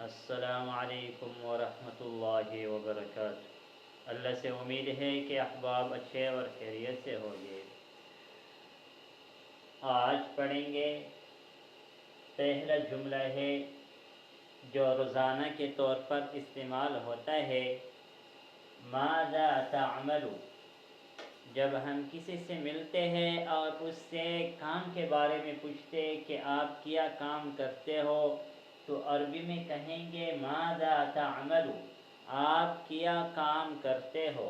السلام علیکم ورحمۃ اللہ وبرکاتہ۔ اللہ سے امید ہے کہ احباب اچھے اور خیریت سے ہوگے۔ آج پڑھیں گے پہلا جملہ ہے جو روزانہ کے طور پر استعمال ہوتا ہے۔ ماذا تعمل؟ جب ہم کسی سے ملتے ہیں اور اس سے کام کے بارے میں پوچھتے کہ آپ کیا کام کرتے ہو تو عربی میں کہیں گے ماذا تعمل؟ آپ کیا کام کرتے ہو۔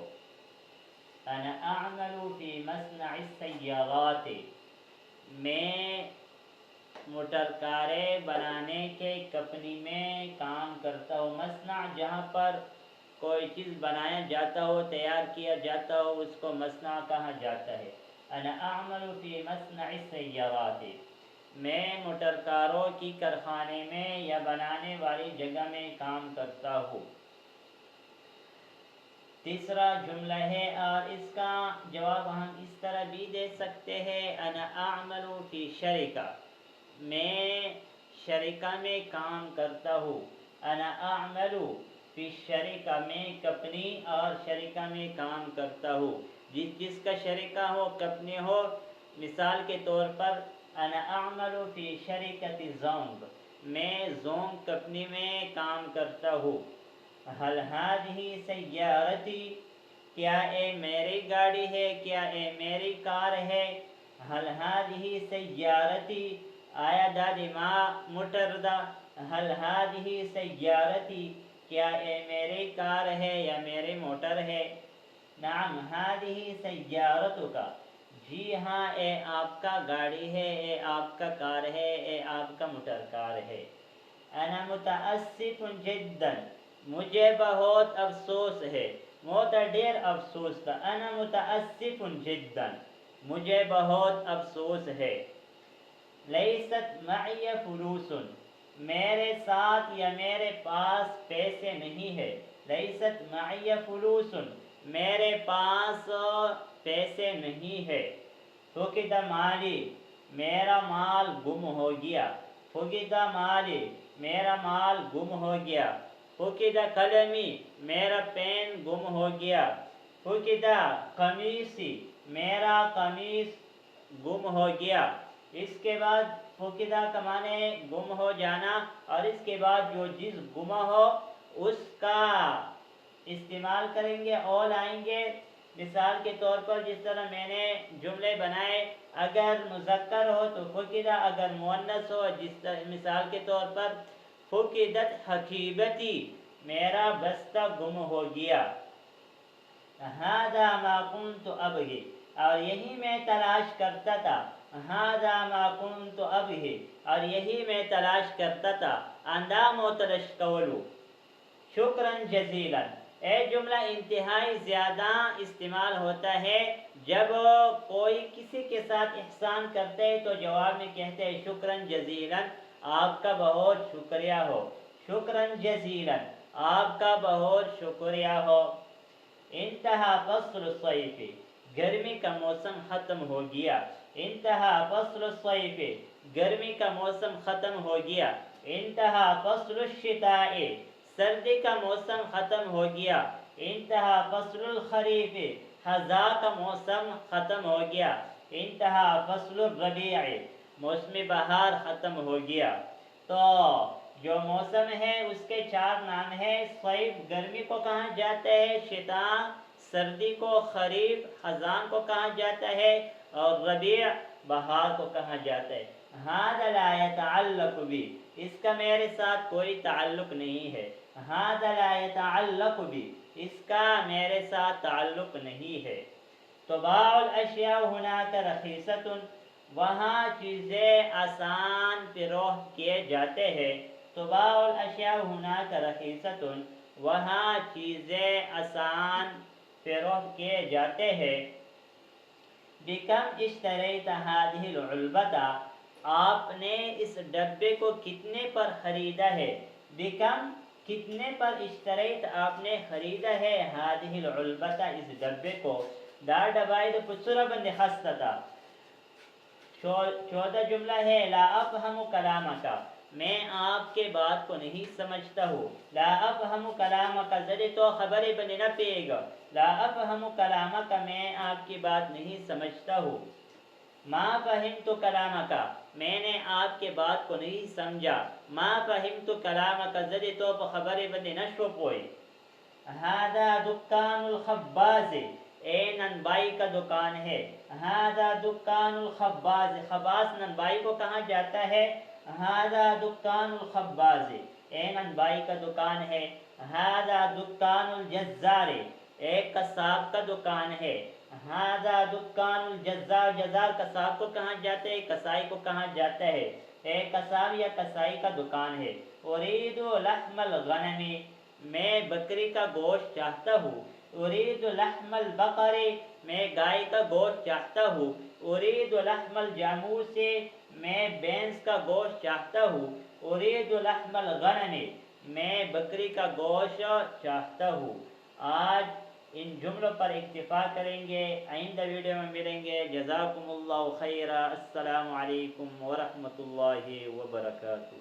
انا اعمل فی مصنع السیارات، میں موٹر کاریں بنانے کے کمپنی میں کام کرتا ہوں۔ مصنع جہاں پر کوئی چیز بنایا جاتا ہو، تیار کیا جاتا ہو، اس کو مصنع کہا جاتا ہے۔ انا اعمل فی مصنع السیارات، میں موٹر کاروں کی کارخانے میں یا بنانے والی جگہ میں کام کرتا ہوں۔ تیسرا جملہ ہے اور اس کا جواب ہم اس طرح بھی دے سکتے ہیں، انا اعمل فی شرکہ، میں شرکہ میں کام کرتا ہوں۔ انا اعمل فی شرکہ، میں کمپنی اور شرکہ میں کام کرتا ہوں۔ جس کا شرکہ ہو، کمپنی ہو، مثال کے طور پر انا اعمل فی شرکۃ زونگ، میں زونگ کمپنی میں کام کرتا ہوں۔ هل هذه سیارتی، کیا یہ میری گاڑی ہے، کیا یہ میری کار ہے۔ هل هذه سیارتی، آیا دادی ماں موٹر دا۔ هل هذه سیارتی، کیا یہ میری کار ہے یا میری موٹر ہے۔ نعم هذه سیارتک، جی ہاں اے آپ کا گاڑی ہے، اے آپ کا کار ہے، اے آپ کا موٹر کار ہے۔ انا متاسف جدا، مجھے بہت افسوس ہے، بہت ڈیر افسوس تھا۔ انا متاسف جدا، مجھے بہت افسوس ہے۔ لیست معی فلوس، میرے ساتھ یا میرے پاس پیسے نہیں ہے۔ لیست معی فلوس، میرے پاس پیسے نہیں ہے۔ فقد مالی، میرا مال گم ہو گیا۔ فقد مالی، میرا مال گم ہو گیا۔ فقد قلمی، میرا پین گم ہو گیا۔ فقد قمیصی، میرا قمیص گم ہو گیا۔ اس کے بعد فقدہ کا معنی گم ہو جانا، اور اس کے بعد جو چیز گم ہو اس کا استعمال کریں گے اور آئیں گے۔ مثال کے طور پر جس طرح میں نے جملے بنائے، اگر مذکر ہو تو فقدہ، اگر مؤنث ہو جس طرح مثال کے طور پر فقدت حقیبتی، میرا بستہ گم ہو گیا۔ هذا ما كنت ابغي، اور یہی میں تلاش کرتا تھا۔ هذا ما كنت ابغي، اور یہی میں تلاش کرتا تھا۔ اندام و ترشکولو، شکرا جزیلا، اے جملہ انتہائی زیادہ استعمال ہوتا ہے جب کوئی کسی کے ساتھ احسان کرتے ہیں تو جواب میں کہتے ہیں شکرا جزیلا، آپ کا بہت شکریہ ہو۔ شکرا جزیلا، آپ کا بہت شکریہ ہو۔ انتہا فصل الصیف، گرمی کا موسم ختم ہو گیا۔ انتہا فصل الصیف، گرمی کا موسم ختم ہو گیا۔ انتہا فصل الشتاء، سردی کا موسم ختم ہو گیا۔ انتہا فصل الخریف، خزاں کا موسم ختم ہو گیا۔ انتہا فصل الربیع، موسم بہار ختم ہو گیا۔ تو جو موسم ہے اس کے چار نام ہیں۔ صیف گرمی کو کہا جاتا ہے، شتاء سردی کو، خریف خزاں کو کہا جاتا ہے، اور ربیع بہار کو کہا جاتا ہے۔ هذا لا يتعلق بی، اس کا میرے ساتھ کوئی تعلق نہیں ہے۔ هذا لا يتعلق بی، اس کا میرے ساتھ تعلق نہیں ہے۔ تباع الاشیاء هناك رخیصة، وہاں چیزیں آسان فروخت کیے جاتے ہیں۔ تباع الاشیاء هناك رخیصة، وہاں چیزیں آسان فروخت کیے جاتے ہیں۔ بکم اشتریت هذه العلبة، آپ نے اس ڈبے کو کتنے پر خریدا ہے۔ بکم، کتنے پر، اشتریت آپ نے خریدا ہے، هذه العلبة، اس ڈبے کو۔ دار ڈبائی تو پچھرا بندی خستہ تھا۔ 14 جملہ ہے لا افہم کلامک، میں آپ کے بات کو نہیں سمجھتا ہوں. لا افہم کلامک زد تو خبر بن نہ پیے گا. لا افہم کلامک میں آپ کی بات نہیں سمجھتا ہوں. ما فہمت کلامک میں نے آپ کے بات کو نہیں سمجھا. ما فہمت کلامک زد تو خبر بن نہ شو پوئی. هذا دکان الخباز اے ننبائی کا دکان ہے. هذا دکان الخباز خباز ننبائی کو کہا جاتا ہے. هذا دکان الخباز اے ننبائی کا دکان ہے. هذا دکان الجزار ایک قصاب کا دکان ہے. هذا دکان الجزار جزار قصاب کو کہا جاتا ہے, کسائی کو کہا جاتا ہے. ایک قصاب یا کسائی کا دکان ہے. اريد لحم الغنم میں بکری کا گوشت چاہتا ہوں. اريد لحم البقر میں گائے کا گوشت چاہتا ہوں. اريد لحم الجاموس میں بھینس کا گوشت چاہتا ہوں. اريد لحم الغنم میں بکری کا گوشت چاہتا ہوں. آج ان جملوں پر اکتفا کریں گے. آئندہ ویڈیو میں ملیں گے. جزاکم اللہ خیرا. السلام علیکم ورحمۃ اللہ وبرکاتہ.